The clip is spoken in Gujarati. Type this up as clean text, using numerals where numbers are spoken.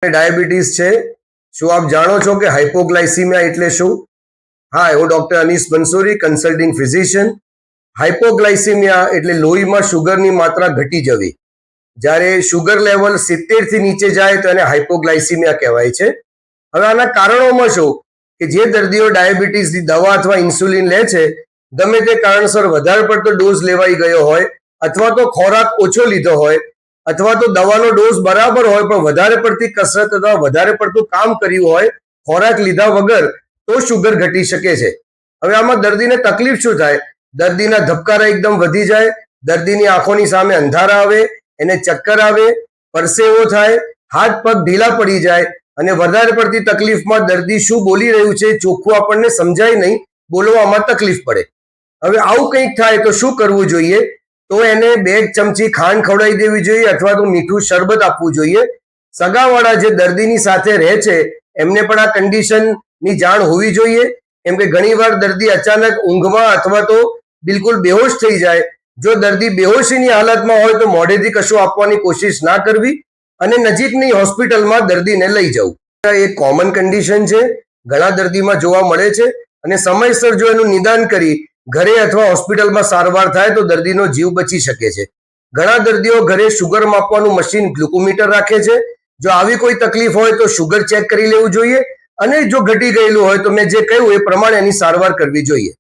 ડાયાબિટીસ છે. શું આપ જાણો છો કે હાઇપોગ્લાયસીમિયા એટલે શું? હા, હું ડોક્ટર અનીસ બંસોરી, કન્સલ્ટિંગ ફિઝિશિયન. હાઇપોગ્લાયસીમિયા એટલે લોહીમાં શુગરની માત્રા ઘટી જવી. જ્યારે શુગર લેવલ 70 થી નીચે જાય તો એને હાઇપોગ્લાયસીમિયા કહેવાય છે. હવે આના કારણોમાં શું કે જે દર્દીઓ ડાયાબિટીસની દવા અથવા ઇન્સ્યુલિન લે છે, ગમે તે કારણસર વધારે પડતો ડોઝ લેવાઈ ગયો હોય, અથવા તો ખોરાક ઓછો લીધો હોય, અથવા તો દવાનો ડોઝ બરાબર હોય પણ વધારે પડતી કસરત અથવા વધારે પડતું કામ કર્યું હોય ખોરાક લીધા વગર, તો શુગર ઘટી શકે છે. હવે આમાં દર્દીને તકલીફ શું થાય? દર્દીના ધબકારા એકદમ વધી જાય, દર્દીની આંખોની સામે અંધારા આવે, એને ચક્કર આવે, પરસેવો થાય, હાથ પગ ઢીલા પડી જાય અને વધારે પડતી તકલીફમાં દર્દી શું બોલી રહ્યું છે ચોખ્ખું આપણને સમજાય નહીં, બોલવામાં તકલીફ પડે. હવે આવું કંઈક થાય તો શું કરવું જોઈએ? તો એને 2 ચમચી ખાંડ ખવડાવી દેવી જોઈએ અથવા તો મીઠું શરબત આપવું જોઈએ. સગાવાળા જે દર્દીની સાથે રહે છે એમને પણ આ કન્ડિશનની જાણ હોવી જોઈએ, કેમ કે ઘણીવાર દર્દી અચાનક ઊંઘમાં અથવા તો બિલકુલ બેહોશ થઈ જાય. જો દર્દી બેહોશીની હાલતમાં હોય તો મોઢેથી કશું આપવાની કોશિશ ના કરવી અને નજીકની હોસ્પિટલમાં દર્દીને લઈ જવું. એક કોમન કન્ડિશન છે, ઘણા દર્દીમાં જોવા મળે છે અને સમયસર જો એનું નિદાન કરી ઘરે અથવા હોસ્પિટલમાં સારવાર થાય તો દર્દીનો જીવ બચી શકે છે. ઘણા દર્દીઓ ઘરે શુગર માપવાનું મશીન ગ્લુકોમીટર રાખે છે. જો આવી કોઈ તકલીફ હોય તો શુગર ચેક કરી લેવું જોઈએ અને જો ઘટી ગયેલું હોય તો મેં જે કહ્યું એ પ્રમાણે એની સારવાર કરવી જોઈએ.